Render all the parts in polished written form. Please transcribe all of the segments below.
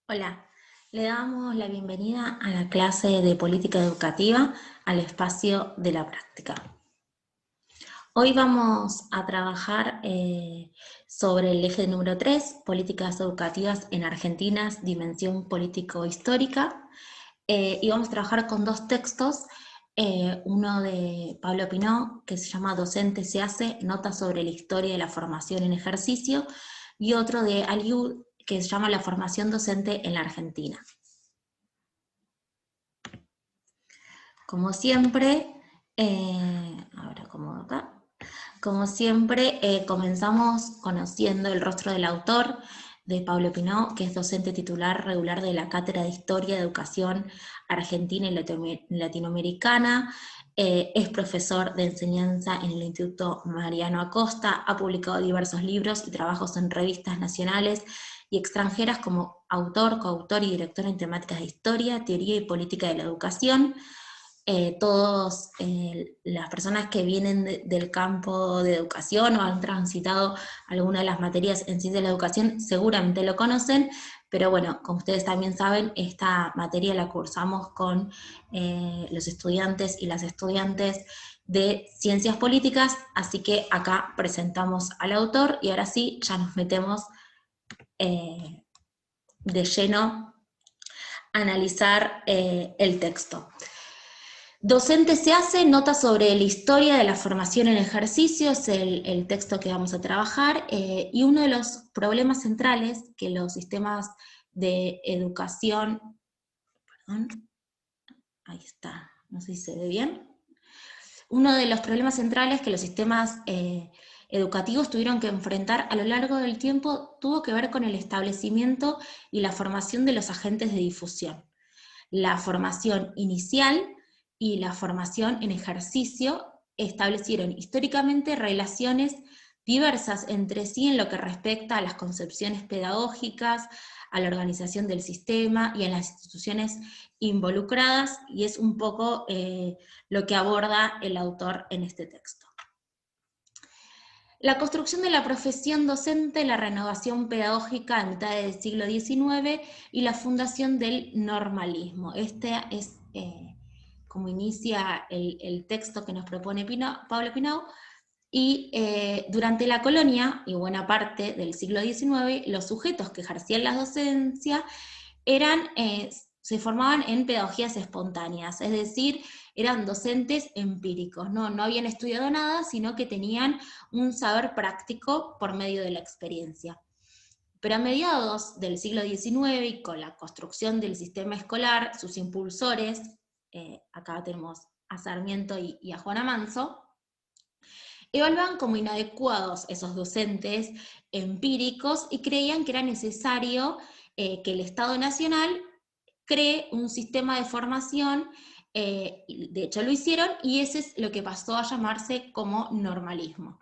Hola, le damos la bienvenida a la clase de política educativa al espacio de la práctica. Hoy vamos a trabajar sobre el eje número 3, políticas educativas en Argentina, dimensión político-histórica, y vamos a trabajar con dos textos, uno de Pablo Pinó, que se llama Docente se hace, notas sobre la historia de la formación en ejercicio, y otro de Aliud, que se llama La formación docente en la Argentina. Como siempre, ahora acomodo acá. Como siempre, comenzamos conociendo el rostro del autor, de Pablo Pinó, que es docente titular regular de la Cátedra de Historia de Educación Argentina y Latinoamericana, es profesor de enseñanza en el Instituto Mariano Acosta, ha publicado diversos libros y trabajos en revistas nacionales y extranjeras como autor, coautor y director en temáticas de historia, teoría y política de la educación. Todas las personas que vienen del campo de educación o han transitado alguna de las materias en ciencia de la educación seguramente lo conocen, pero bueno, como ustedes también saben, esta materia la cursamos con los estudiantes y las estudiantes de ciencias políticas, así que acá presentamos al autor y ahora sí, ya nos metemos de lleno a analizar el texto. Docente se hace, nota sobre la historia de la formación en ejercicio, es el texto que vamos a trabajar, y uno de los problemas centrales que los sistemas de educación, perdón, ahí está, no sé si se ve bien, uno de los problemas centrales que los sistemas educativos tuvieron que enfrentar a lo largo del tiempo tuvo que ver con el establecimiento y la formación de los agentes de difusión. La formación inicial y la formación en ejercicio establecieron históricamente relaciones diversas entre sí en lo que respecta a las concepciones pedagógicas, a la organización del sistema y a las instituciones involucradas, y es un poco lo que aborda el autor en este texto. La construcción de la profesión docente, la renovación pedagógica a mitad del siglo XIX y la fundación del normalismo. Este es como inicia el texto que nos propone Pablo Pinau, y durante la colonia y buena parte del siglo XIX, los sujetos que ejercían la docencia se formaban en pedagogías espontáneas, es decir, eran docentes empíricos, no habían estudiado nada, sino que tenían un saber práctico por medio de la experiencia. Pero a mediados del siglo XIX, y con la construcción del sistema escolar, sus impulsores, acá tenemos a Sarmiento y a Juana Manso, evaluaban como inadecuados esos docentes empíricos y creían que era necesario que el Estado Nacional cree un sistema de formación, de hecho lo hicieron, y ese es lo que pasó a llamarse como normalismo.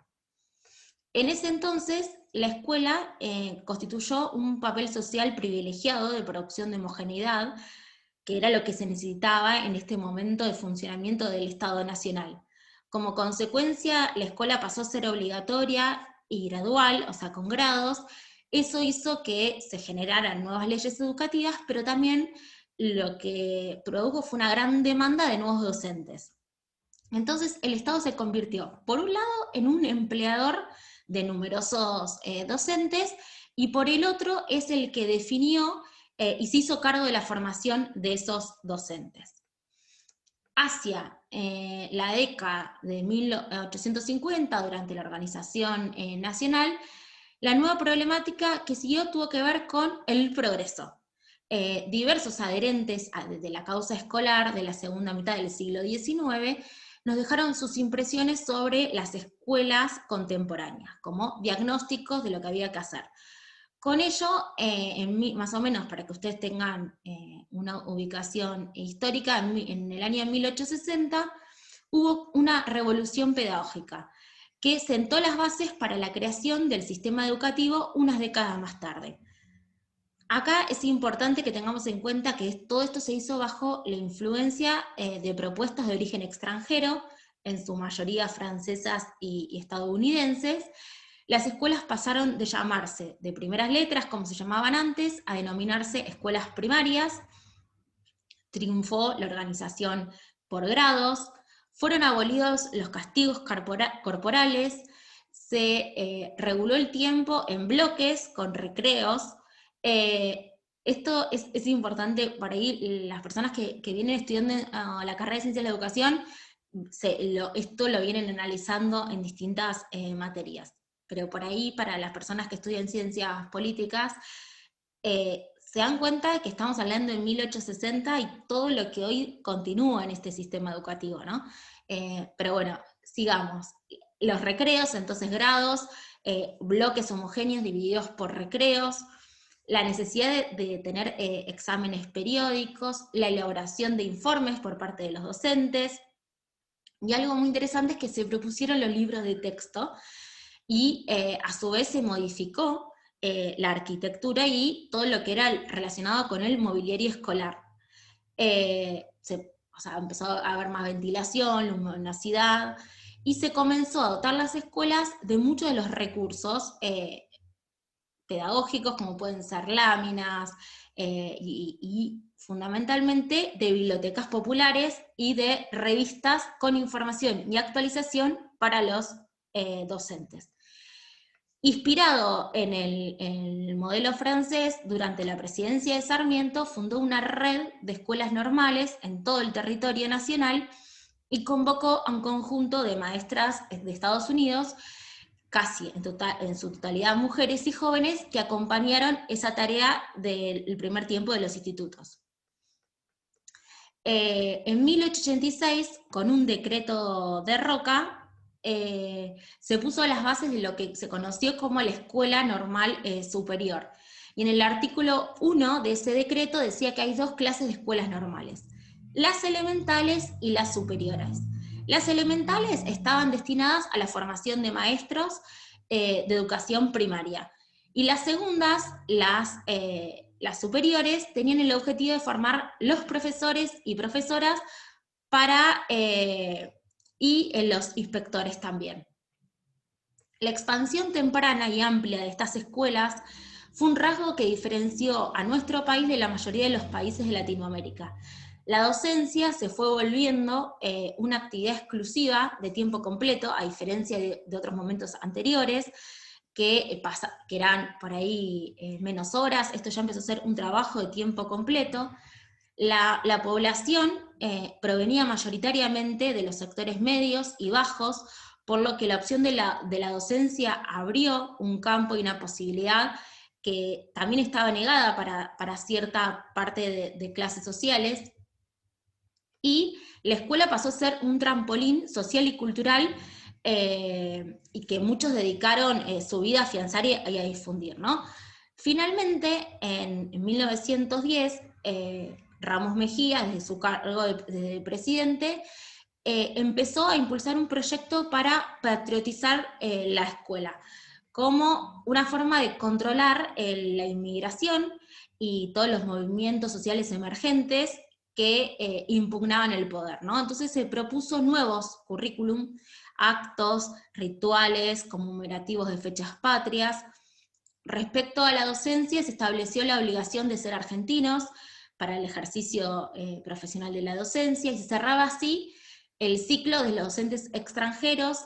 En ese entonces, la escuela constituyó un papel social privilegiado de producción de homogeneidad, que era lo que se necesitaba en este momento de funcionamiento del Estado Nacional. Como consecuencia, la escuela pasó a ser obligatoria y gradual, o sea, con grados. Eso hizo que se generaran nuevas leyes educativas, pero también lo que produjo fue una gran demanda de nuevos docentes. Entonces, el Estado se convirtió, por un lado, en un empleador de numerosos docentes, y por el otro es el que definió y se hizo cargo de la formación de esos docentes. Hacia la década de 1850, durante la organización nacional, la nueva problemática que siguió tuvo que ver con el progreso. Diversos adherentes de la causa escolar de la segunda mitad del siglo XIX nos dejaron sus impresiones sobre las escuelas contemporáneas, como diagnósticos de lo que había que hacer. Con ello, más o menos para que ustedes tengan una ubicación histórica, en el año 1860 hubo una revolución pedagógica que sentó las bases para la creación del sistema educativo unas décadas más tarde. Acá es importante que tengamos en cuenta que todo esto se hizo bajo la influencia de propuestas de origen extranjero, en su mayoría francesas y estadounidenses, las escuelas pasaron de llamarse de primeras letras, como se llamaban antes, a denominarse escuelas primarias. Triunfó la organización por grados, fueron abolidos los castigos corporales, se reguló el tiempo en bloques con recreos. Esto es importante para ahí, las personas que vienen estudiando la carrera de Ciencias de la Educación, esto lo vienen analizando en distintas materias. Pero por ahí, para las personas que estudian ciencias políticas, se dan cuenta de que estamos hablando de 1860 y todo lo que hoy continúa en este sistema educativo, ¿no? Pero bueno, sigamos. Los recreos, entonces grados, bloques homogéneos divididos por recreos, la necesidad de tener exámenes periódicos, la elaboración de informes por parte de los docentes, y algo muy interesante es que se propusieron los libros de texto, y a su vez se modificó la arquitectura y todo lo que era relacionado con el mobiliario escolar. Empezó a haber más ventilación, luminosidad, y se comenzó a dotar las escuelas de muchos de los recursos pedagógicos, como pueden ser láminas, y fundamentalmente de bibliotecas populares y de revistas con información y actualización para los docentes. Inspirado en el modelo francés, durante la presidencia de Sarmiento fundó una red de escuelas normales en todo el territorio nacional y convocó a un conjunto de maestras de Estados Unidos, casi en su totalidad mujeres y jóvenes, que acompañaron esa tarea del primer tiempo de los institutos. En 1886, con un decreto de Roca, se puso las bases de lo que se conoció como la Escuela Normal Superior. Y en el artículo 1 de ese decreto decía que hay dos clases de escuelas normales: las elementales y las superiores. Las elementales estaban destinadas a la formación de maestros de educación primaria, y las segundas, las superiores, tenían el objetivo de formar los profesores y profesoras y los inspectores también. La expansión temprana y amplia de estas escuelas fue un rasgo que diferenció a nuestro país de la mayoría de los países de Latinoamérica. La docencia se fue volviendo una actividad exclusiva de tiempo completo, a diferencia de otros momentos anteriores, que eran por ahí menos horas. Esto ya empezó a ser un trabajo de tiempo completo. La población provenía mayoritariamente de los sectores medios y bajos, por lo que la opción de la docencia abrió un campo y una posibilidad que también estaba negada para cierta parte de clases sociales, y la escuela pasó a ser un trampolín social y cultural, y que muchos dedicaron su vida a afianzar y a difundir, ¿no? Finalmente, en 1910, Ramos Mejía, desde su cargo de presidente, empezó a impulsar un proyecto para patriotizar la escuela, como una forma de controlar la inmigración y todos los movimientos sociales emergentes que impugnaban el poder, ¿no? Entonces se propuso nuevos currículum, actos, rituales, conmemorativos de fechas patrias. Respecto a la docencia, se estableció la obligación de ser argentinos para el ejercicio profesional de la docencia, y se cerraba así el ciclo de los docentes extranjeros,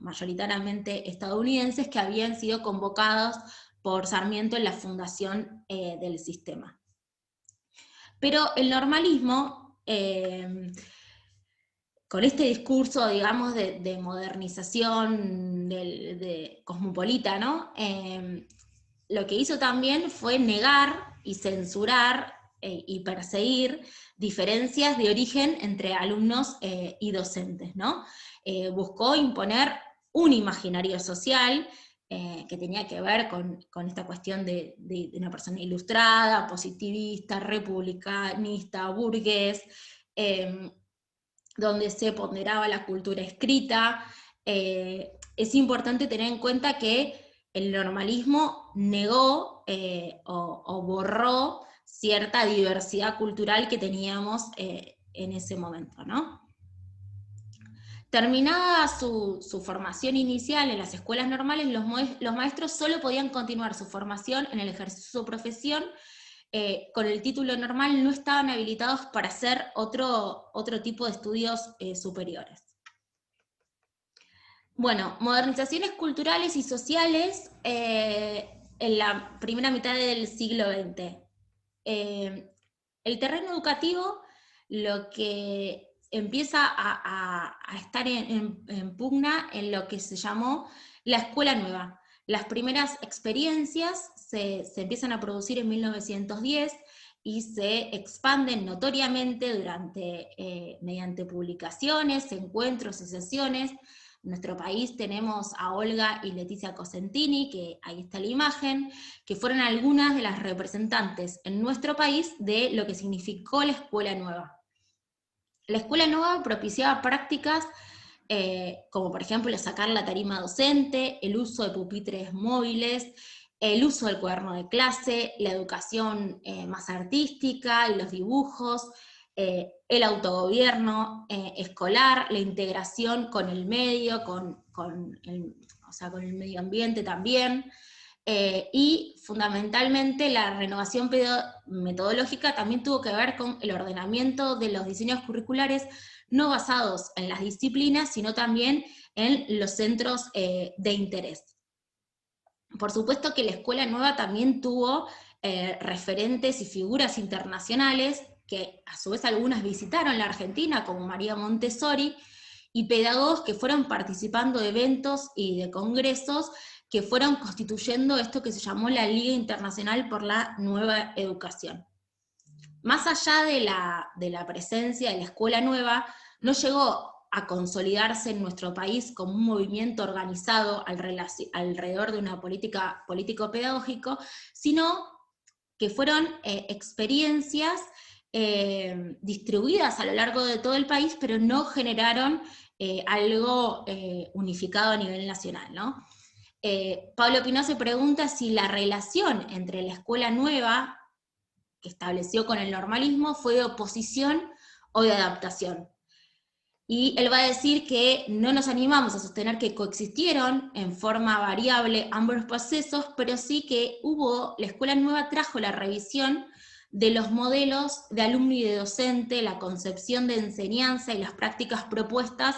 mayoritariamente estadounidenses, que habían sido convocados por Sarmiento en la fundación del sistema. Pero el normalismo, con este discurso, digamos, de modernización cosmopolita, ¿no? Lo que hizo también fue negar y censurar y perseguir diferencias de origen entre alumnos y docentes, ¿no? Buscó imponer un imaginario social que tenía que ver con esta cuestión de una persona ilustrada, positivista, republicanista, burgués, donde se ponderaba la cultura escrita. Es importante tener en cuenta que el normalismo negó o borró cierta diversidad cultural que teníamos en ese momento, ¿no? Terminada su formación inicial en las escuelas normales, los maestros solo podían continuar su formación en el ejercicio de su profesión. Con el título normal no estaban habilitados para hacer otro tipo de estudios superiores. Bueno, modernizaciones culturales y sociales en la primera mitad del siglo XX. El terreno educativo, lo que empieza a estar en pugna en lo que se llamó la escuela nueva. Las primeras experiencias se empiezan a producir en 1910 y se expanden notoriamente mediante publicaciones, encuentros y sesiones. En nuestro país tenemos a Olga y Leticia Cosentini, que ahí está la imagen, que fueron algunas de las representantes en nuestro país de lo que significó la escuela nueva. La escuela nueva propiciaba prácticas como por ejemplo sacar la tarima docente, el uso de pupitres móviles, el uso del cuaderno de clase, la educación más artística, los dibujos, el autogobierno escolar, la integración con el medio, con el medio ambiente también, y fundamentalmente la renovación metodológica también tuvo que ver con el ordenamiento de los diseños curriculares, no basados en las disciplinas, sino también en los centros de interés. Por supuesto que la escuela nueva también tuvo referentes y figuras internacionales, que a su vez algunas visitaron la Argentina, como María Montessori, y pedagogos que fueron participando de eventos y de congresos que fueron constituyendo esto que se llamó la Liga Internacional por la Nueva Educación. Más allá de la presencia de la escuela nueva, no llegó a consolidarse en nuestro país como un movimiento organizado alrededor de una política político-pedagógico, sino que fueron experiencias distribuidas a lo largo de todo el país, pero no generaron algo unificado a nivel nacional, ¿no? Pablo Pinó se pregunta si la relación entre la escuela nueva que estableció con el normalismo fue de oposición o de adaptación. Y él va a decir que no nos animamos a sostener que coexistieron en forma variable ambos procesos, pero sí que la escuela nueva trajo la revisión de los modelos de alumno y de docente, la concepción de enseñanza y las prácticas propuestas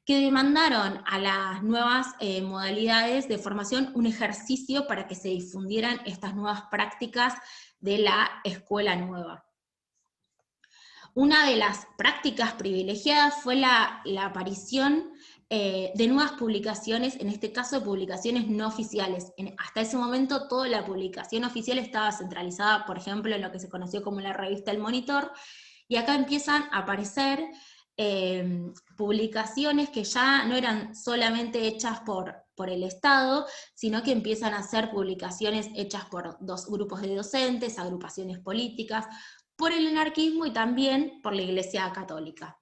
que demandaron a las nuevas modalidades de formación un ejercicio para que se difundieran estas nuevas prácticas de la escuela nueva. Una de las prácticas privilegiadas fue la aparición de nuevas publicaciones, en este caso publicaciones no oficiales. Hasta ese momento toda la publicación oficial estaba centralizada, por ejemplo, en lo que se conoció como la revista El Monitor, y acá empiezan a aparecer publicaciones que ya no eran solamente hechas por el Estado, sino que empiezan a ser publicaciones hechas por dos grupos de docentes, agrupaciones políticas, por el anarquismo y también por la Iglesia Católica,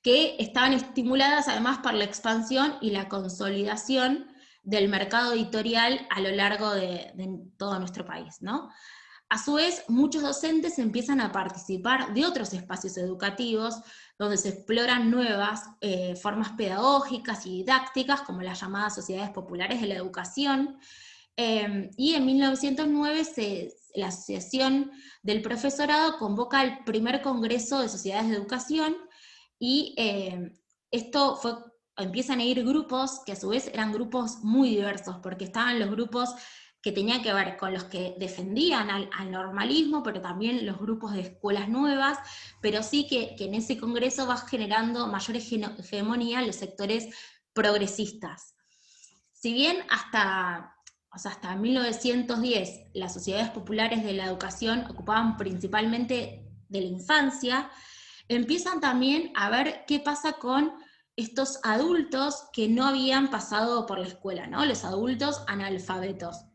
que estaban estimuladas además por la expansión y la consolidación del mercado editorial a lo largo de todo nuestro país, ¿no? A su vez, muchos docentes empiezan a participar de otros espacios educativos donde se exploran nuevas formas pedagógicas y didácticas, como las llamadas sociedades populares de la educación, y en 1909 la Asociación del Profesorado convoca el primer Congreso de Sociedades de Educación, y empiezan a ir grupos que a su vez eran grupos muy diversos, porque estaban los grupos que tenían que ver con los que defendían al normalismo, pero también los grupos de escuelas nuevas, pero sí que en ese congreso va generando mayor hegemonía los sectores progresistas. Si bien hasta 1910 las sociedades populares de la educación ocupaban principalmente de la infancia, empiezan también a ver qué pasa con estos adultos que no habían pasado por la escuela, ¿no? Los adultos analfabetos.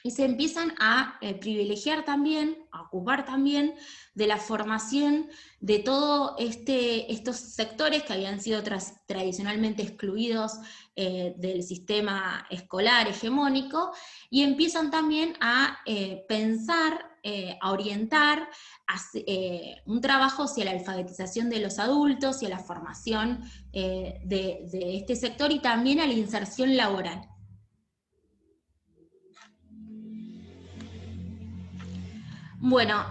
Y se empiezan a privilegiar también, a ocupar también de la formación de todos estos sectores que habían sido tradicionalmente excluidos del sistema escolar hegemónico, y empiezan también a pensar a orientar un trabajo hacia la alfabetización de los adultos y a la formación de este sector y también a la inserción laboral. Bueno,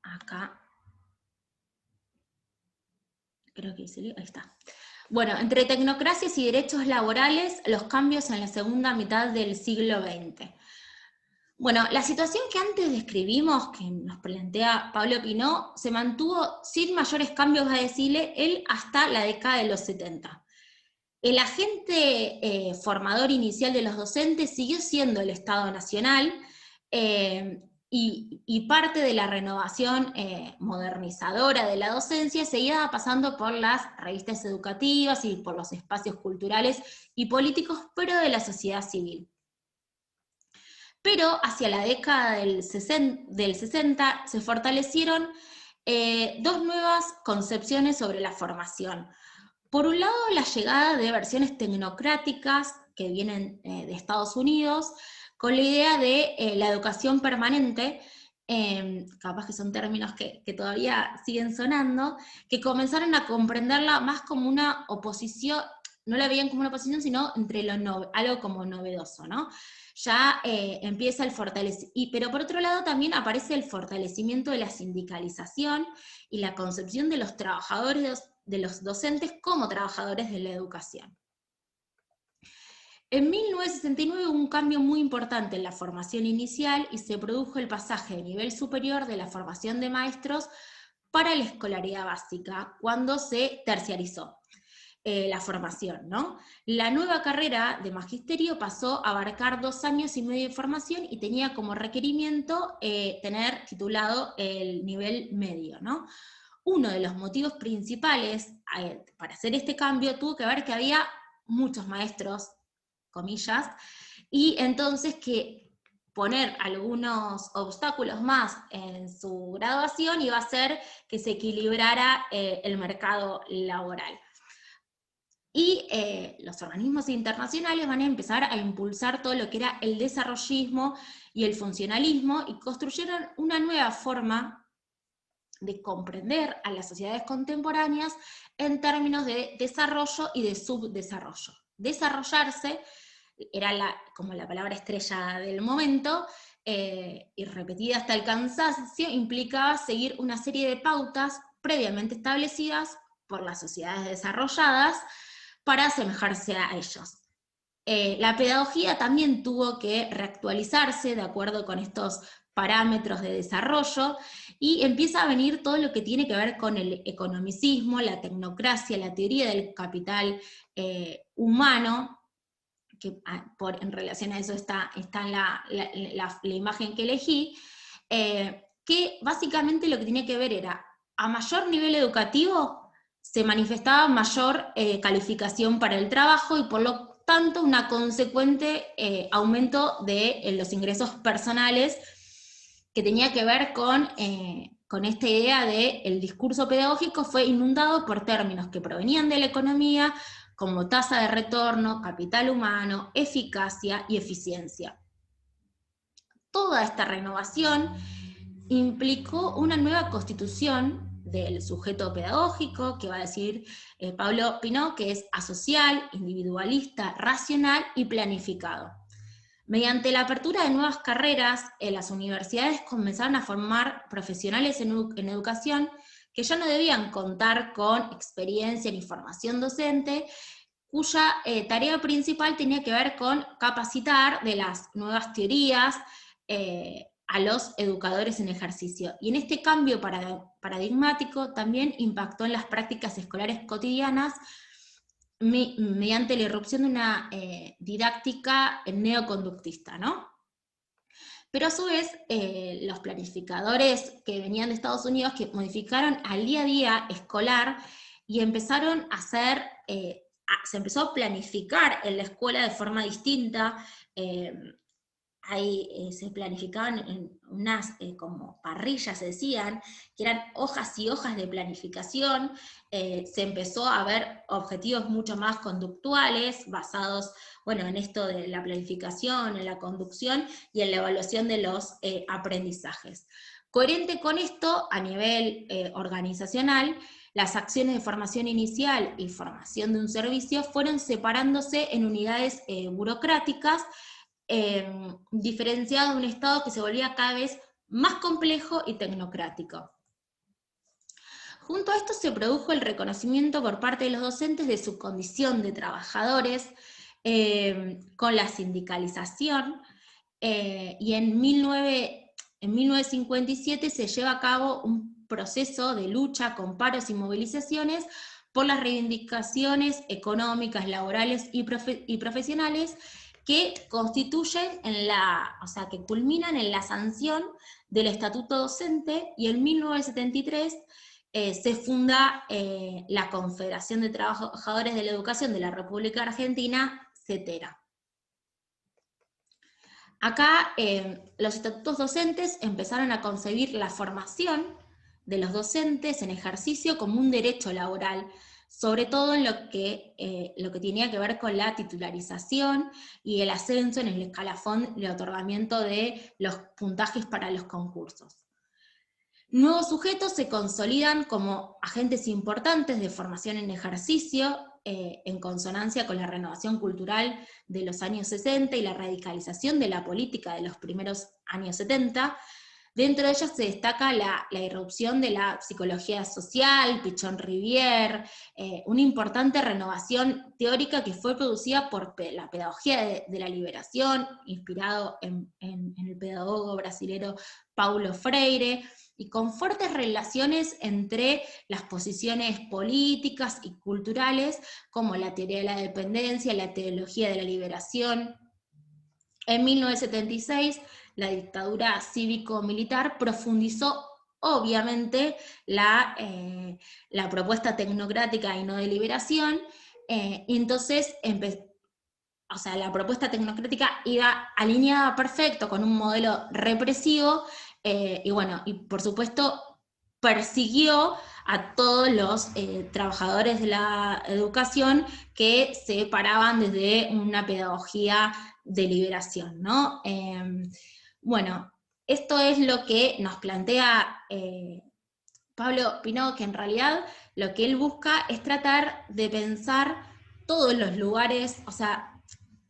acá, creo que ahí está. Bueno, entre tecnocracias y derechos laborales, los cambios en la segunda mitad del siglo XX. Bueno, la situación que antes describimos, que nos plantea Pablo Pinó, se mantuvo sin mayores cambios, a decirle, él hasta la década de los 70. El agente formador inicial de los docentes siguió siendo el Estado Nacional, y parte de la renovación modernizadora de la docencia seguía pasando por las revistas educativas y por los espacios culturales y políticos, pero de la sociedad civil. Pero hacia la década del 60 se fortalecieron dos nuevas concepciones sobre la formación. Por un lado, la llegada de versiones tecnocráticas que vienen de Estados Unidos, con la idea de la educación permanente, capaz que son términos que todavía siguen sonando, que comenzaron a comprenderla más como una oposición, no la veían como una oposición, sino entre algo como novedoso, ¿no? Ya empieza el fortalecimiento, pero por otro lado también aparece el fortalecimiento de la sindicalización y la concepción de los trabajadores, de los docentes como trabajadores de la educación. En 1969 hubo un cambio muy importante en la formación inicial y se produjo el pasaje de nivel superior de la formación de maestros para la escolaridad básica, cuando se terciarizó la formación, ¿no? La nueva carrera de magisterio pasó a abarcar 2 años y medio de formación y tenía como requerimiento tener titulado el nivel medio, ¿no? Uno de los motivos principales para hacer este cambio tuvo que ver que había muchos maestros, comillas, y entonces que poner algunos obstáculos más en su graduación iba a hacer que se equilibrara el mercado laboral. Y los organismos internacionales van a empezar a impulsar todo lo que era el desarrollismo y el funcionalismo, y construyeron una nueva forma de comprender a las sociedades contemporáneas en términos de desarrollo y de subdesarrollo. Desarrollarse era como la palabra estrella del momento, y repetida hasta el cansancio, implicaba seguir una serie de pautas previamente establecidas por las sociedades desarrolladas para asemejarse a ellos. La pedagogía también tuvo que reactualizarse de acuerdo con estos parámetros de desarrollo, y empieza a venir todo lo que tiene que ver con el economicismo, la tecnocracia, la teoría del capital humano, que en relación a eso está la imagen que elegí, que básicamente lo que tenía que ver era, a mayor nivel educativo, se manifestaba mayor calificación para el trabajo y por lo tanto una consecuente aumento de los ingresos personales, que tenía que ver con esta idea de el discurso pedagógico fue inundado por términos que provenían de la economía, como tasa de retorno, capital humano, eficacia y eficiencia. Toda esta renovación implicó una nueva constitución del sujeto pedagógico, que va a decir Pablo Pinó, que es asocial, individualista, racional y planificado. Mediante la apertura de nuevas carreras, las universidades comenzaron a formar profesionales en educación que ya no debían contar con experiencia ni formación docente, cuya tarea principal tenía que ver con capacitar de las nuevas teorías a los educadores en ejercicio. Y en este cambio paradigmático también impactó en las prácticas escolares cotidianas mediante la irrupción de una didáctica neoconductista, ¿no? Pero a su vez, los planificadores que venían de Estados Unidos, que modificaron al día a día escolar y empezaron a hacer, se empezó a planificar en la escuela de forma distinta, se planificaban en unas como parrillas, se decían, que eran hojas y hojas de planificación. Se empezó a ver objetivos mucho más conductuales, basados, bueno, en esto de la planificación, en la conducción y en la evaluación de los aprendizajes. Coherente con esto, a nivel organizacional, las acciones de formación inicial y formación de un servicio fueron separándose en unidades burocráticas, diferenciado de un Estado que se volvía cada vez más complejo y tecnocrático. Junto a esto se produjo el reconocimiento por parte de los docentes de su condición de trabajadores, con la sindicalización, y en 1957 se lleva a cabo un proceso de lucha con paros y movilizaciones por las reivindicaciones económicas, laborales y profesionales, que constituyen que culminan en la sanción del Estatuto Docente, y en 1973 se funda la Confederación de Trabajadores de la Educación de la República Argentina, CETERA. Acá los estatutos docentes empezaron a concebir la formación de los docentes en ejercicio como un derecho laboral, sobre todo en lo que tenía que ver con la titularización y el ascenso en el escalafón de otorgamiento de los puntajes para los concursos. Nuevos sujetos se consolidan como agentes importantes de formación en ejercicio, en consonancia con la renovación cultural de los años 60 y la radicalización de la política de los primeros años 70. Dentro de ellas se destaca la irrupción de la psicología social, Pichon Rivière, una importante renovación teórica que fue producida por la pedagogía de la liberación, inspirado en el pedagogo brasilero Paulo Freire, y con fuertes relaciones entre las posiciones políticas y culturales, como la teoría de la dependencia, la teología de la liberación. En 1976, la dictadura cívico-militar profundizó obviamente la propuesta tecnocrática y no de liberación, y entonces la propuesta tecnocrática iba alineada perfecto con un modelo represivo, y por supuesto persiguió a todos los trabajadores de la educación que se paraban desde una pedagogía de liberación, ¿no? Esto es lo que nos plantea Pablo Pineau, que en realidad lo que él busca es tratar de pensar todos los lugares,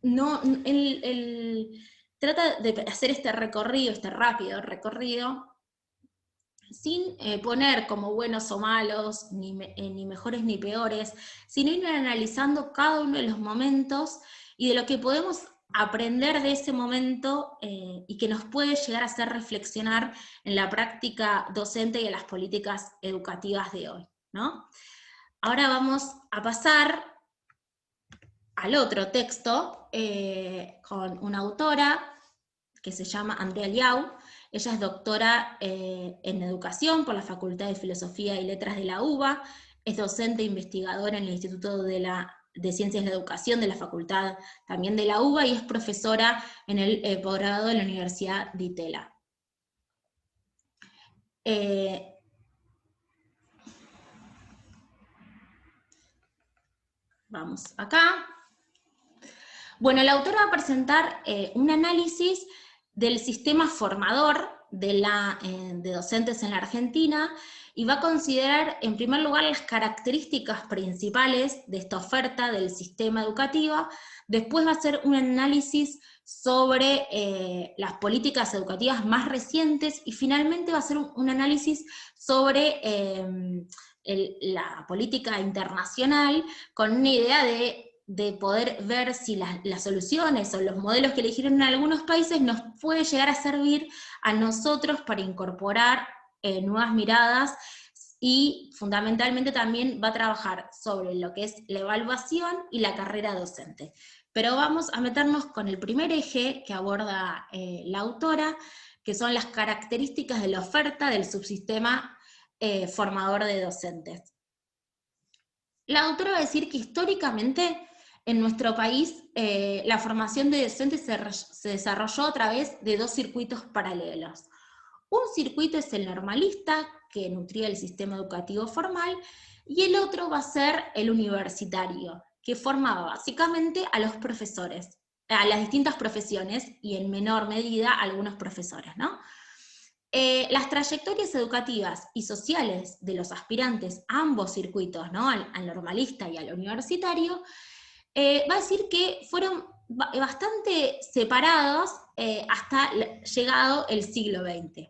él trata de hacer este recorrido, este rápido recorrido, sin poner como buenos o malos, ni mejores ni peores, sino ir analizando cada uno de los momentos y de lo que podemos aprender de ese momento y que nos puede llegar a hacer reflexionar en la práctica docente y en las políticas educativas de hoy, ¿no? Ahora vamos a pasar al otro texto con una autora que se llama Andrea Liau. Ella es doctora en educación por la Facultad de Filosofía y Letras de la UBA, es docente e investigadora en el Instituto de Ciencias de la Educación de la Facultad también de la UBA, y es profesora en el posgrado de la Universidad de Itela. Vamos acá. Bueno, la autora va a presentar un análisis del sistema formador de docentes en la Argentina, y va a considerar en primer lugar las características principales de esta oferta del sistema educativo. Después va a hacer un análisis sobre las políticas educativas más recientes, y finalmente va a hacer un análisis sobre la política internacional, con una idea de poder ver si las soluciones o los modelos que eligieron en algunos países nos puede llegar a servir a nosotros para incorporar nuevas miradas, y fundamentalmente también va a trabajar sobre lo que es la evaluación y la carrera docente. Pero vamos a meternos con el primer eje que aborda la autora, que son las características de la oferta del subsistema formador de docentes. La autora va a decir que históricamente en nuestro país la formación de docentes se desarrolló a través de dos circuitos paralelos. Un circuito es el normalista, que nutría el sistema educativo formal, y el otro va a ser el universitario, que formaba básicamente a los profesores, a las distintas profesiones, y en menor medida a algunos profesores, ¿no? Las trayectorias educativas y sociales de los aspirantes a ambos circuitos, ¿no? al normalista y al universitario, va a decir que fueron bastante separados hasta llegado el siglo XX.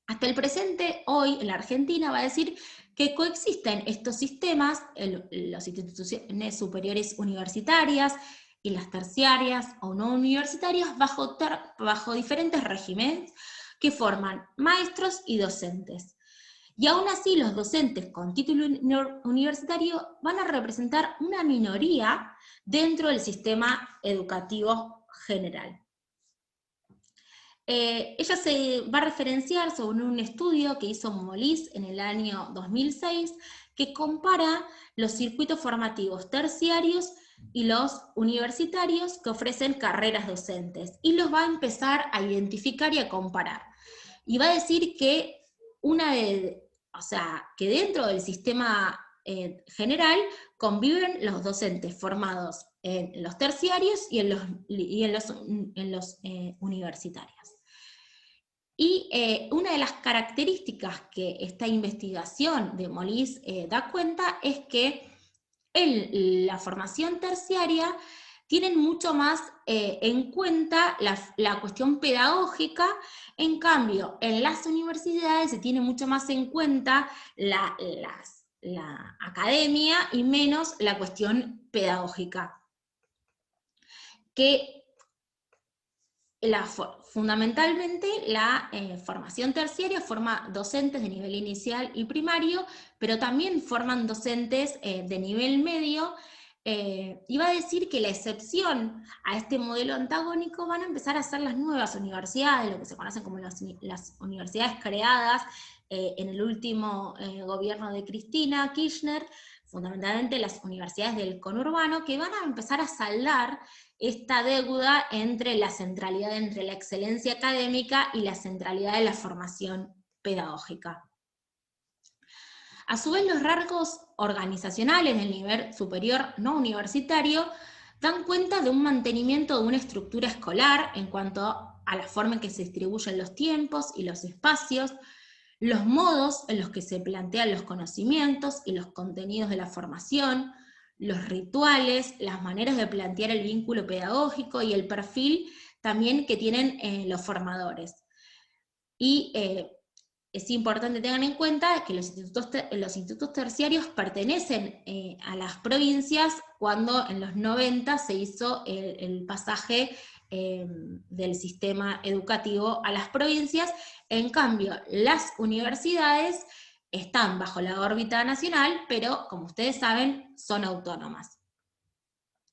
Hasta el presente, hoy, en la Argentina, va a decir que coexisten estos sistemas, las instituciones superiores universitarias y las terciarias o no universitarias, bajo diferentes regímenes que forman maestros y docentes. Y aún así, los docentes con título universitario van a representar una minoría dentro del sistema educativo general. Ella se va a referenciar sobre un estudio que hizo Molis en el año 2006, que compara los circuitos formativos terciarios y los universitarios que ofrecen carreras docentes, y los va a empezar a identificar y a comparar. Y va a decir que que dentro del sistema general conviven los docentes formados en los terciarios y en los universitarios. Y una de las características que esta investigación de Molis da cuenta es que en la formación terciaria tienen mucho más en cuenta la cuestión pedagógica. En cambio, en las universidades se tiene mucho más en cuenta la academia y menos la cuestión pedagógica. Que fundamentalmente la formación terciaria forma docentes de nivel inicial y primario, pero también forman docentes de nivel medio, y va a decir que la excepción a este modelo antagónico van a empezar a ser las nuevas universidades, lo que se conocen como las universidades creadas en el último gobierno de Cristina Kirchner, fundamentalmente las universidades del conurbano, que van a empezar a saldar esta deuda entre la centralidad, entre la excelencia académica y la centralidad de la formación pedagógica. A su vez, los rasgos organizacionales del nivel superior no universitario dan cuenta de un mantenimiento de una estructura escolar en cuanto a la forma en que se distribuyen los tiempos y los espacios, los modos en los que se plantean los conocimientos y los contenidos de la formación, los rituales, las maneras de plantear el vínculo pedagógico y el perfil también que tienen los formadores. Y es importante tener en cuenta que los institutos terciarios pertenecen a las provincias, cuando en los 90 se hizo el pasaje del sistema educativo a las provincias. En cambio, las universidades están bajo la órbita nacional, pero como ustedes saben, son autónomas.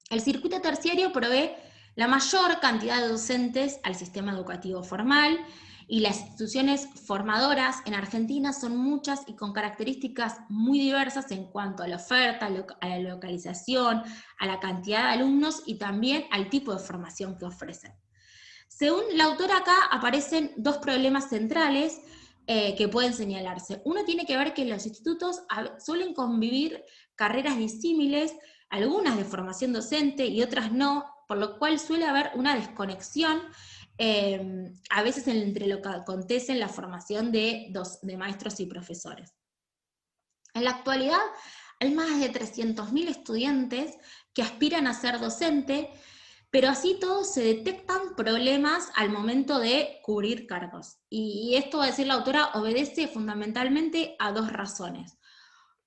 El circuito terciario provee la mayor cantidad de docentes al sistema educativo formal, y las instituciones formadoras en Argentina son muchas y con características muy diversas en cuanto a la oferta, a la localización, a la cantidad de alumnos y también al tipo de formación que ofrecen. Según la autora, acá aparecen dos problemas centrales que pueden señalarse. Uno tiene que ver que los institutos suelen convivir carreras disímiles, algunas de formación docente y otras no, por lo cual suele haber una desconexión a veces entre lo que acontece en la formación de maestros y profesores. En la actualidad hay más de 300.000 estudiantes que aspiran a ser docente, pero así todos se detectan problemas al momento de cubrir cargos. Y esto, va a decir la autora, obedece fundamentalmente a dos razones.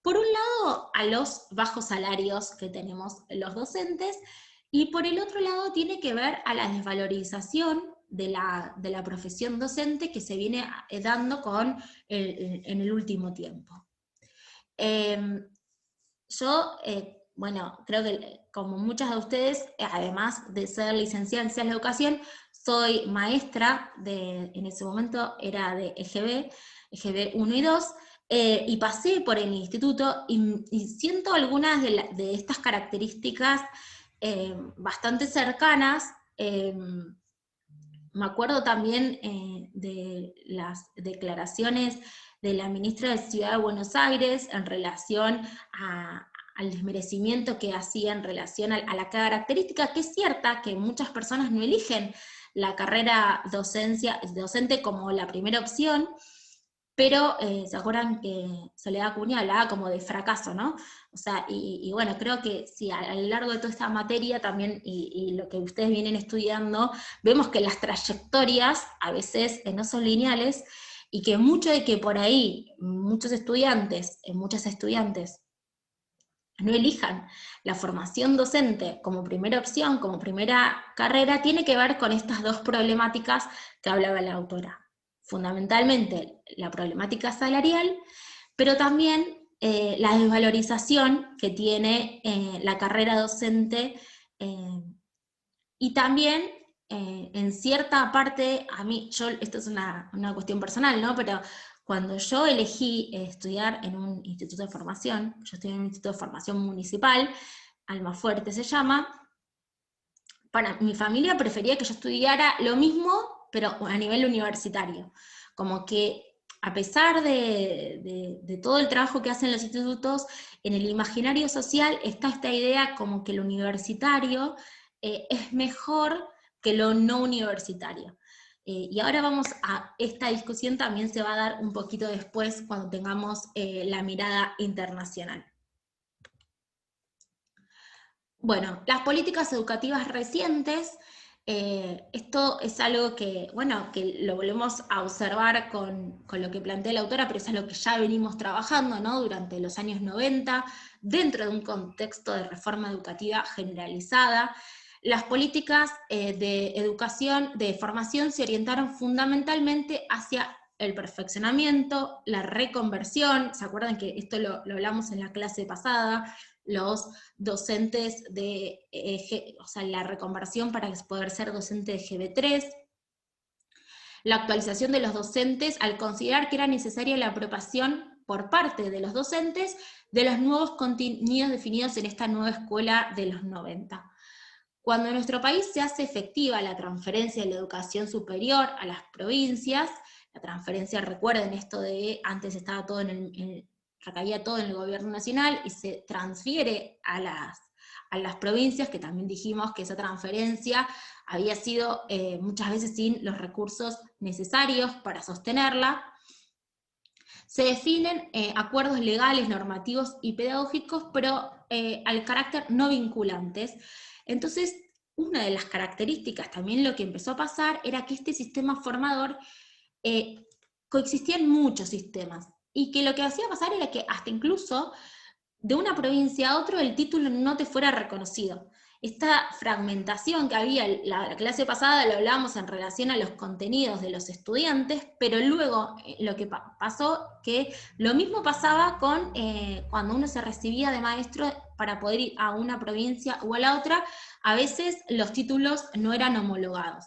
Por un lado, a los bajos salarios que tenemos los docentes, y por el otro lado tiene que ver a la desvalorización de la profesión docente que se viene dando en el último tiempo. Yo, creo que como muchas de ustedes, además de ser licenciada en Ciencias de la Educación, soy maestra en ese momento era de EGB 1 y 2, y pasé por el instituto y siento algunas de estas características bastante cercanas. Me acuerdo también de las declaraciones de la ministra de Ciudad de Buenos Aires en relación al desmerecimiento que hacía en relación a la característica, que es cierta, que muchas personas no eligen la carrera docente como la primera opción, pero ¿se acuerdan que Soledad Acuña hablaba como de fracaso, ¿no? O sea, y bueno, creo que sí, a lo largo de toda esta materia también, y lo que ustedes vienen estudiando, vemos que las trayectorias a veces no son lineales, y que mucho de que por ahí muchos estudiantes, muchas estudiantes, no elijan la formación docente como primera opción, como primera carrera, tiene que ver con estas dos problemáticas que hablaba la autora. Fundamentalmente la problemática salarial, pero también la desvalorización que tiene la carrera docente, y también en cierta parte, a mí, esto es una cuestión personal, ¿no? Pero cuando yo elegí estudiar en un instituto de formación, yo estudié en un instituto de formación municipal, Almafuerte se llama, para mi familia prefería que yo estudiara lo mismo, pero a nivel universitario. Como que a pesar de todo el trabajo que hacen los institutos, en el imaginario social está esta idea como que lo universitario es mejor que lo no universitario. Y ahora vamos a esta discusión, también se va a dar un poquito después cuando tengamos la mirada internacional. Bueno, las políticas educativas recientes, esto es algo que, bueno, que lo volvemos a observar con lo que plantea la autora, pero es algo que ya venimos trabajando, ¿no? Durante los años 90, dentro de un contexto de reforma educativa generalizada. Las políticas de educación, de formación, se orientaron fundamentalmente hacia el perfeccionamiento, la reconversión. ¿Se acuerdan que esto lo hablamos en la clase pasada? Los docentes o sea, la reconversión para poder ser docente de GB3, la actualización de los docentes al considerar que era necesaria la apropiación por parte de los docentes de los nuevos contenidos definidos en esta nueva escuela de los 90. Cuando en nuestro país se hace efectiva la transferencia de la educación superior a las provincias, la transferencia, recuerden esto de antes estaba todo recaía todo en el gobierno nacional y se transfiere a las provincias, que también dijimos que esa transferencia había sido muchas veces sin los recursos necesarios para sostenerla. Se definen acuerdos legales, normativos y pedagógicos, pero al carácter no vinculantes. Entonces, una de las características, también lo que empezó a pasar, era que este sistema formador coexistían muchos sistemas, y que lo que hacía pasar era que hasta incluso de una provincia a otro el título no te fuera reconocido. Esta fragmentación que había, la clase pasada lo hablábamos en relación a los contenidos de los estudiantes, pero luego lo que pasó, que lo mismo pasaba con cuando uno se recibía de maestro para poder ir a una provincia o a la otra, a veces los títulos no eran homologados.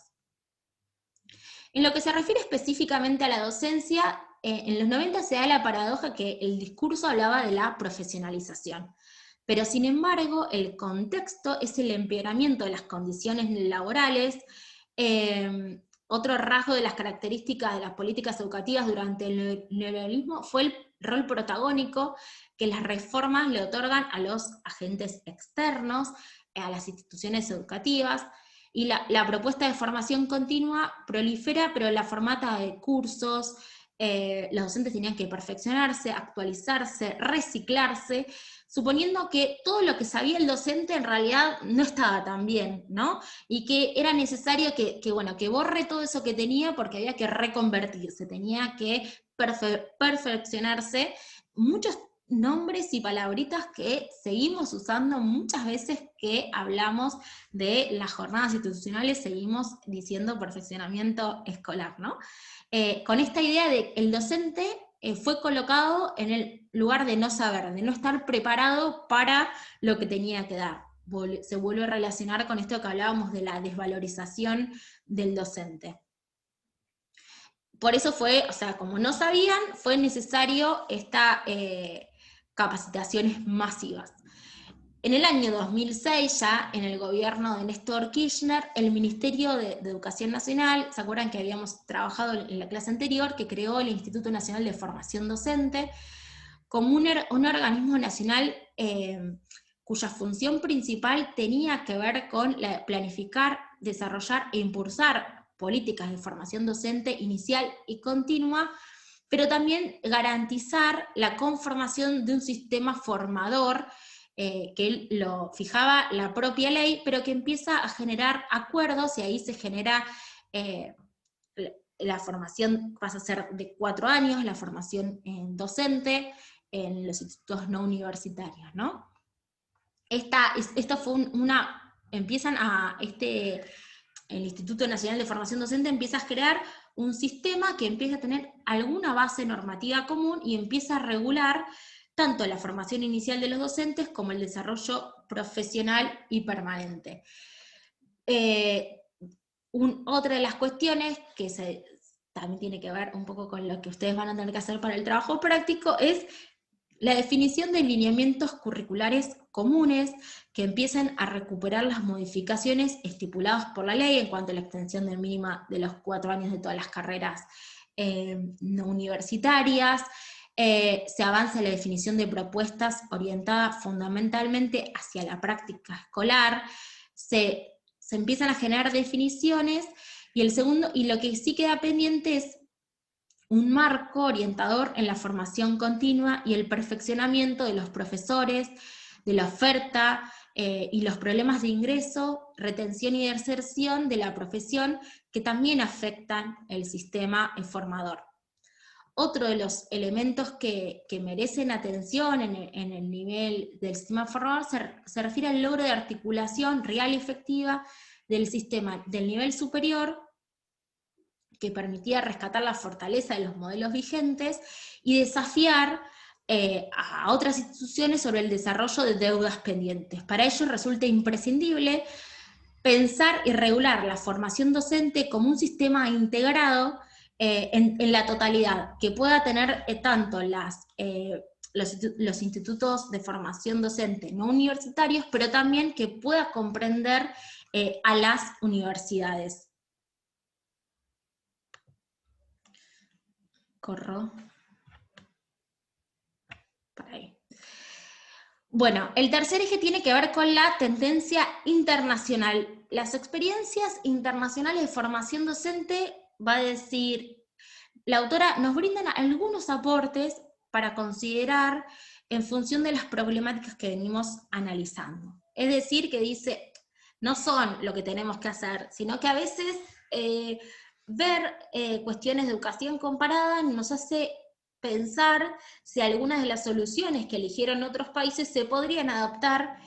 En lo que se refiere específicamente a la docencia, en los 90 se da la paradoja que el discurso hablaba de la profesionalización, pero sin embargo el contexto es el empeoramiento de las condiciones laborales. Otro rasgo de las características de las políticas educativas durante el neoliberalismo fue el rol protagónico que las reformas le otorgan a los agentes externos, a las instituciones educativas. Y la propuesta de formación continua prolifera, pero la formata de cursos, los docentes tenían que perfeccionarse, actualizarse, reciclarse, suponiendo que todo lo que sabía el docente en realidad no estaba tan bien, ¿no? Y que era necesario que borre todo eso que tenía, porque había que reconvertirse, tenía que perfeccionarse. Muchos nombres y palabritas que seguimos usando muchas veces que hablamos de las jornadas institucionales, seguimos diciendo perfeccionamiento escolar, ¿no? Con esta idea de que el docente fue colocado en el lugar de no saber, de no estar preparado para lo que tenía que dar. Se vuelve a relacionar con esto que hablábamos de la desvalorización del docente. por eso fue, o sea, como no sabían, fue necesario estas capacitaciones masivas. En el año 2006, ya en el gobierno de Néstor Kirchner, el Ministerio de Educación Nacional, ¿se acuerdan que habíamos trabajado en la clase anterior, que creó el Instituto Nacional de Formación Docente, como un organismo nacional cuya función principal tenía que ver con planificar, desarrollar e impulsar políticas de formación docente inicial y continua, pero también garantizar la conformación de un sistema formador que lo fijaba la propia ley, pero que empieza a generar acuerdos, y ahí se genera la formación, pasa a ser de 4 años, la formación docente en los institutos no universitarios, ¿no? Esta fue el Instituto Nacional de Formación Docente empieza a crear un sistema que empieza a tener alguna base normativa común y empieza a regular tanto la formación inicial de los docentes como el desarrollo profesional y permanente. Otra de las cuestiones que también tiene que ver un poco con lo que ustedes van a tener que hacer para el trabajo práctico es la definición de lineamientos curriculares comunes que empiecen a recuperar las modificaciones estipuladas por la ley en cuanto a la extensión de mínima de los 4 años de todas las carreras no universitarias. Se avanza en la definición de propuestas orientadas fundamentalmente hacia la práctica escolar. Se empiezan a generar definiciones, y lo que sí queda pendiente es un marco orientador en la formación continua y el perfeccionamiento de los profesores, de la oferta y los problemas de ingreso, retención y deserción de la profesión que también afectan el sistema formador. Otro de los elementos que merecen atención en el nivel del sistema formador se refiere al logro de articulación real y efectiva del sistema del nivel superior, que permitía rescatar la fortaleza de los modelos vigentes y desafiar a otras instituciones sobre el desarrollo de deudas pendientes. Para ello resulta imprescindible pensar y regular la formación docente como un sistema integrado en la totalidad, que pueda tener tanto los institutos de formación docente no universitarios, pero también que pueda comprender a las universidades. Corro. Por ahí. Bueno, el tercer eje tiene que ver con la tendencia internacional. Las experiencias internacionales de formación docente, va a decir, la autora nos brindan algunos aportes para considerar en función de las problemáticas que venimos analizando. Es decir, que dice, no son lo que tenemos que hacer, sino que a veces ver cuestiones de educación comparada nos hace pensar si algunas de las soluciones que eligieron otros países se podrían adaptar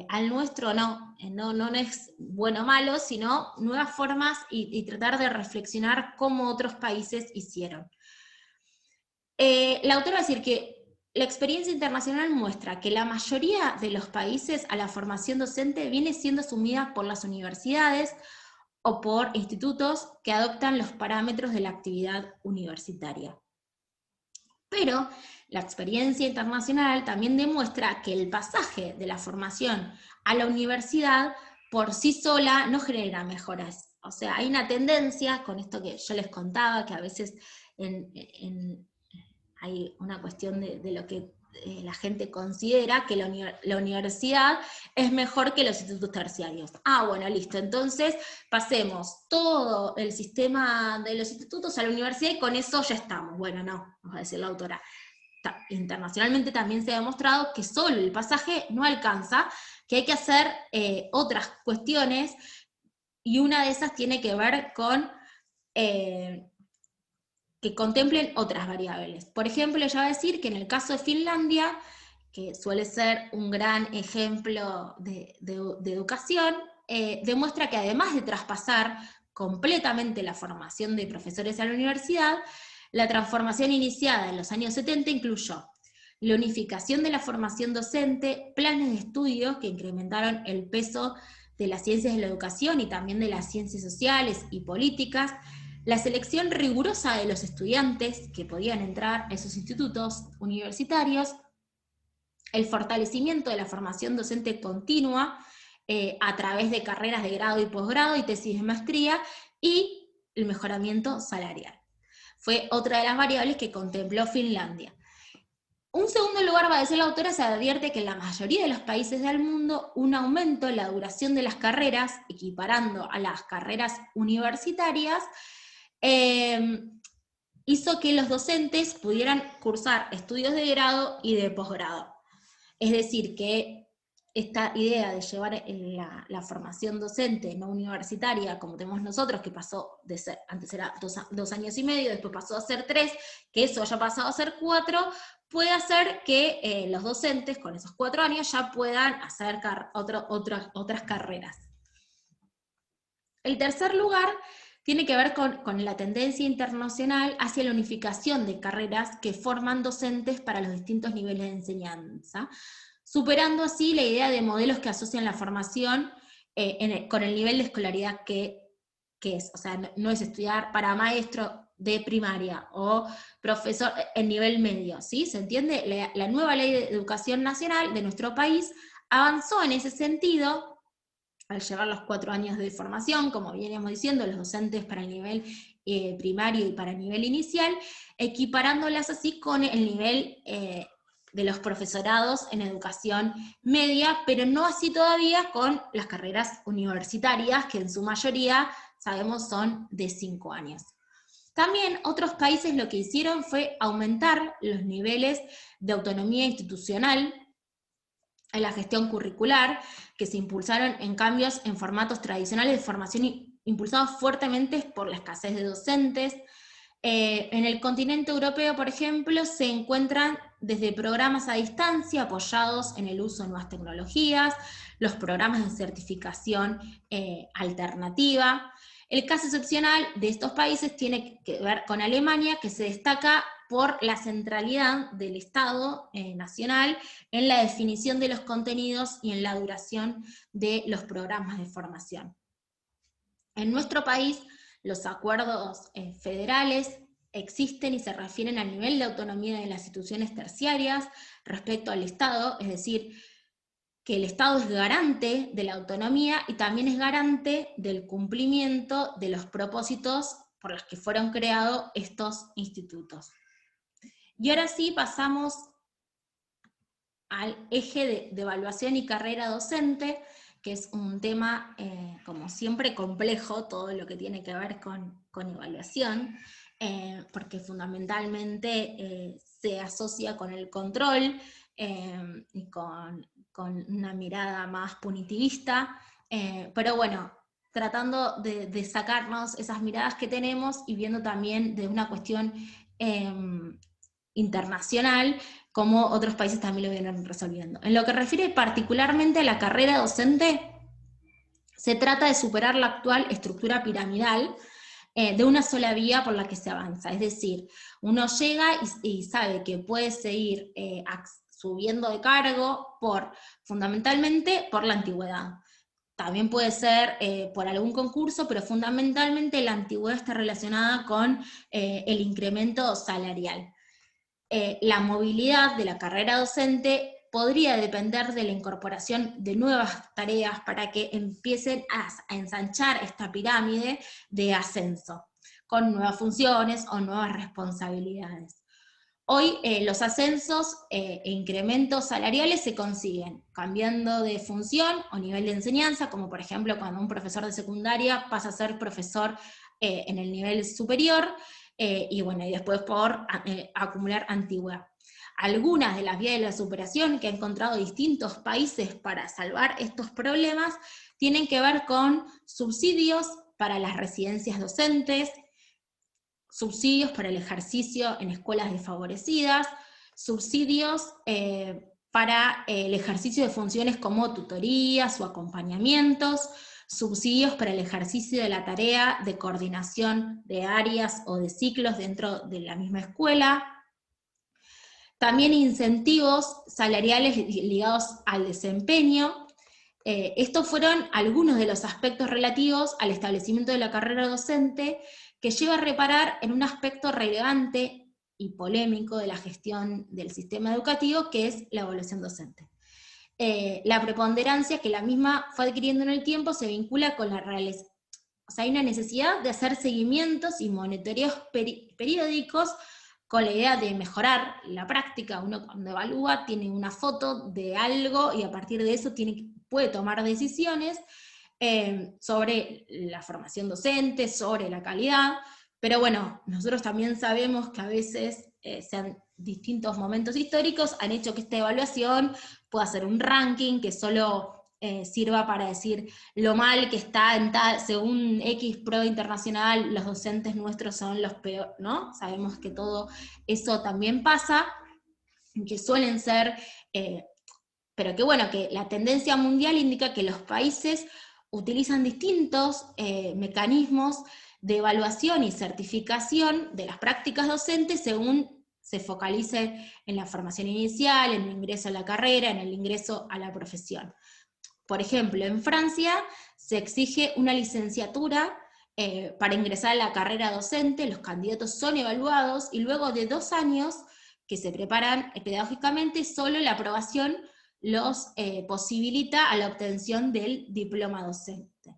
al nuestro o no. No es bueno o malo, sino nuevas formas y tratar de reflexionar cómo otros países hicieron. La autora va a decir que la experiencia internacional muestra que la mayoría de los países a la formación docente viene siendo asumida por las universidades o por institutos que adoptan los parámetros de la actividad universitaria. Pero la experiencia internacional también demuestra que el pasaje de la formación a la universidad por sí sola no genera mejoras. O sea, hay una tendencia, con esto que yo les contaba, que a veces hay una cuestión de lo que la gente considera que la universidad es mejor que los institutos terciarios. Ah, bueno, listo, entonces pasemos todo el sistema de los institutos a la universidad y con eso ya estamos. Bueno, no, nos va a decir la autora. Internacionalmente también se ha demostrado que solo el pasaje no alcanza, que hay que hacer otras cuestiones, y una de esas tiene que ver con que contemplen otras variables. Por ejemplo, ella va a decir que en el caso de Finlandia, que suele ser un gran ejemplo de educación, demuestra que además de traspasar completamente la formación de profesores a la universidad, la transformación iniciada en los años 70 incluyó la unificación de la formación docente, planes de estudio que incrementaron el peso de las ciencias de la educación y también de las ciencias sociales y políticas, la selección rigurosa de los estudiantes que podían entrar a esos institutos universitarios, el fortalecimiento de la formación docente continua a través de carreras de grado y posgrado y tesis de maestría, y el mejoramiento salarial. Fue otra de las variables que contempló Finlandia. Un segundo lugar, va a decir la autora, se advierte que en la mayoría de los países del mundo un aumento en la duración de las carreras, equiparando a las carreras universitarias, hizo que los docentes pudieran cursar estudios de grado y de posgrado. Es decir, que esta idea de llevar la formación docente no universitaria, como tenemos nosotros, que pasó de ser, antes era 2 años y medio, después pasó a ser 3, que eso haya pasado a ser 4, puede hacer que los docentes con esos 4 años ya puedan hacer otras carreras. El tercer lugar tiene que ver con la tendencia internacional hacia la unificación de carreras que forman docentes para los distintos niveles de enseñanza, superando así la idea de modelos que asocian la formación con el nivel de escolaridad que es. O sea, no es estudiar para maestro de primaria o profesor en nivel medio, ¿sí? ¿Se entiende? La nueva ley de educación nacional de nuestro país avanzó en ese sentido al llevar los 4 años de formación, como veníamos diciendo, los docentes para el nivel primario y para el nivel inicial, equiparándolas así con el nivel de los profesorados en educación media, pero no así todavía con las carreras universitarias, que en su mayoría, sabemos, son de 5 años. También otros países lo que hicieron fue aumentar los niveles de autonomía institucional en la gestión curricular, que se impulsaron en cambios en formatos tradicionales de formación impulsados fuertemente por la escasez de docentes. En el continente europeo, por ejemplo, se encuentran desde programas a distancia apoyados en el uso de nuevas tecnologías, los programas de certificación alternativa. El caso excepcional de estos países tiene que ver con Alemania, que se destaca por la centralidad del Estado nacional en la definición de los contenidos y en la duración de los programas de formación. En nuestro país, los acuerdos federales existen y se refieren al nivel de autonomía de las instituciones terciarias respecto al Estado, es decir, que el Estado es garante de la autonomía y también es garante del cumplimiento de los propósitos por los que fueron creados estos institutos. Y ahora sí pasamos al eje de evaluación y carrera docente, que es un tema, como siempre, complejo, todo lo que tiene que ver con evaluación, porque fundamentalmente se asocia con el control y con una mirada más punitivista, pero bueno, tratando de sacarnos esas miradas que tenemos y viendo también de una cuestión internacional, como otros países también lo vienen resolviendo. En lo que refiere particularmente a la carrera docente, se trata de superar la actual estructura piramidal de una sola vía por la que se avanza. Es decir, uno llega y sabe que puede seguir subiendo de cargo fundamentalmente por la antigüedad. También puede ser por algún concurso, pero fundamentalmente la antigüedad está relacionada con el incremento salarial. La movilidad de la carrera docente podría depender de la incorporación de nuevas tareas para que empiecen a ensanchar esta pirámide de ascenso, con nuevas funciones o nuevas responsabilidades. Hoy los ascensos e incrementos salariales se consiguen cambiando de función o nivel de enseñanza, como por ejemplo cuando un profesor de secundaria pasa a ser profesor en el nivel superior, y bueno, y después por acumular antigüedad. Algunas de las vías de la superación que han encontrado distintos países para salvar estos problemas tienen que ver con subsidios para las residencias docentes, subsidios para el ejercicio en escuelas desfavorecidas, subsidios para el ejercicio de funciones como tutorías o acompañamientos, subsidios para el ejercicio de la tarea de coordinación de áreas o de ciclos dentro de la misma escuela, también incentivos salariales ligados al desempeño. Estos fueron algunos de los aspectos relativos al establecimiento de la carrera docente que lleva a reparar en un aspecto relevante y polémico de la gestión del sistema educativo, que es la evaluación docente. La preponderancia que la misma fue adquiriendo en el tiempo se vincula con la realización. O sea, hay una necesidad de hacer seguimientos y monitoreos periódicos con la idea de mejorar la práctica. Uno cuando evalúa tiene una foto de algo y a partir de eso puede tomar decisiones sobre la formación docente, sobre la calidad, pero bueno, nosotros también sabemos que a veces distintos momentos históricos han hecho que esta evaluación pueda ser un ranking que solo sirva para decir lo mal que está en tal, según X prueba internacional, los docentes nuestros son los peores, ¿no? Sabemos que todo eso también pasa, que suelen ser, pero que bueno, que la tendencia mundial indica que los países utilizan distintos mecanismos de evaluación y certificación de las prácticas docentes según se focalice en la formación inicial, en el ingreso a la carrera, en el ingreso a la profesión. Por ejemplo, en Francia se exige una licenciatura para ingresar a la carrera docente, los candidatos son evaluados y luego de 2 años que se preparan pedagógicamente, solo la aprobación los posibilita a la obtención del diploma docente.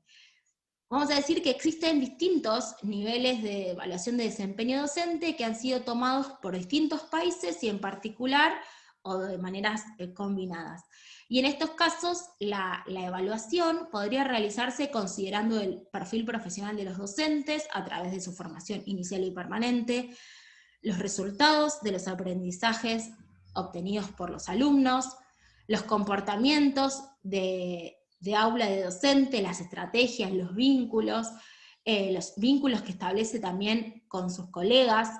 Vamos a decir que existen distintos niveles de evaluación de desempeño docente que han sido tomados por distintos países y en particular o de maneras combinadas. Y en estos casos la evaluación podría realizarse considerando el perfil profesional de los docentes a través de su formación inicial y permanente, los resultados de los aprendizajes obtenidos por los alumnos, los comportamientos de aula de docente, las estrategias, los vínculos que establece también con sus colegas.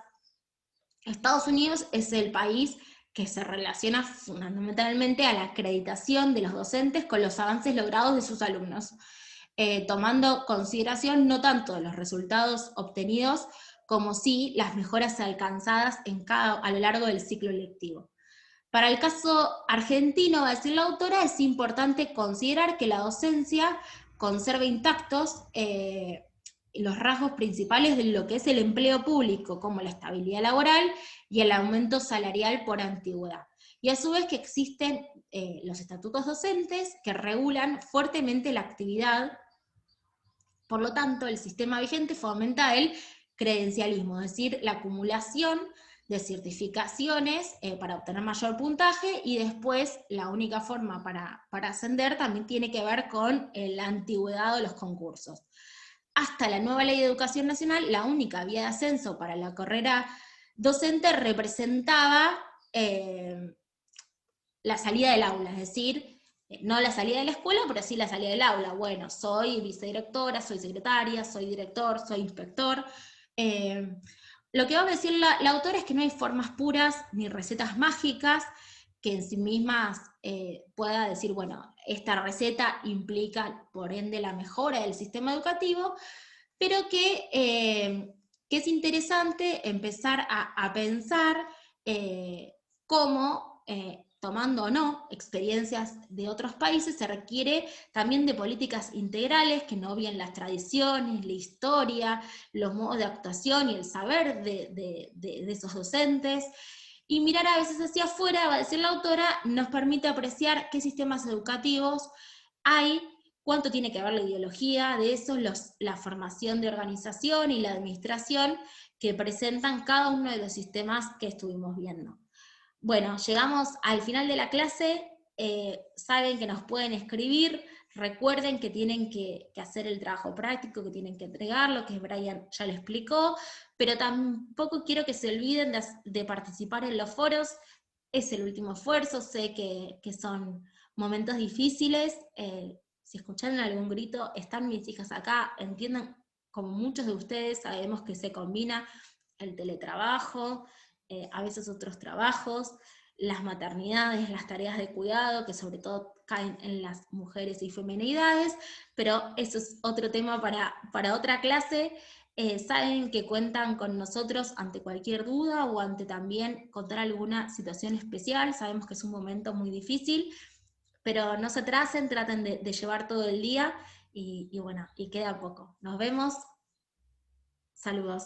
Estados Unidos es el país que se relaciona fundamentalmente a la acreditación de los docentes con los avances logrados de sus alumnos, tomando consideración no tanto los resultados obtenidos, como sí las mejoras alcanzadas a lo largo del ciclo lectivo. Para el caso argentino, va a decir la autora, es importante considerar que la docencia conserva intactos los rasgos principales de lo que es el empleo público, como la estabilidad laboral y el aumento salarial por antigüedad. Y a su vez que existen los estatutos docentes que regulan fuertemente la actividad. Por lo tanto, el sistema vigente fomenta el credencialismo, es decir, la acumulación de certificaciones para obtener mayor puntaje, y después la única forma para ascender también tiene que ver con la antigüedad de los concursos. Hasta la nueva Ley de Educación Nacional, la única vía de ascenso para la carrera docente representaba la salida del aula, es decir, no la salida de la escuela, pero sí la salida del aula. Bueno, soy vicedirectora, soy secretaria, soy director, soy inspector. Lo que va a decir la autora es que no hay formas puras ni recetas mágicas que en sí mismas pueda decir, bueno, esta receta implica, por ende, la mejora del sistema educativo, pero que es interesante empezar a pensar cómo, tomando o no experiencias de otros países, se requiere también de políticas integrales que no obvien las tradiciones, la historia, los modos de actuación y el saber de esos docentes. Y mirar a veces hacia afuera, va a decir la autora, nos permite apreciar qué sistemas educativos hay, cuánto tiene que ver la ideología de eso, la formación de organización y la administración que presentan cada uno de los sistemas que estuvimos viendo. Bueno, llegamos al final de la clase, saben que nos pueden escribir, recuerden que tienen que hacer el trabajo práctico, que tienen que entregarlo, que Brian ya le explicó, pero tampoco quiero que se olviden de participar en los foros, es el último esfuerzo, sé que son momentos difíciles, si escucharon algún grito, están mis hijas acá, entiendan, como muchos de ustedes sabemos que se combina el teletrabajo, a veces otros trabajos, las maternidades, las tareas de cuidado, que sobre todo caen en las mujeres y feminidades, pero eso es otro tema para otra clase. Saben que cuentan con nosotros ante cualquier duda o ante también contar alguna situación especial, sabemos que es un momento muy difícil, pero no se atrasen, traten de llevar todo el día y bueno, y queda poco. Nos vemos. Saludos.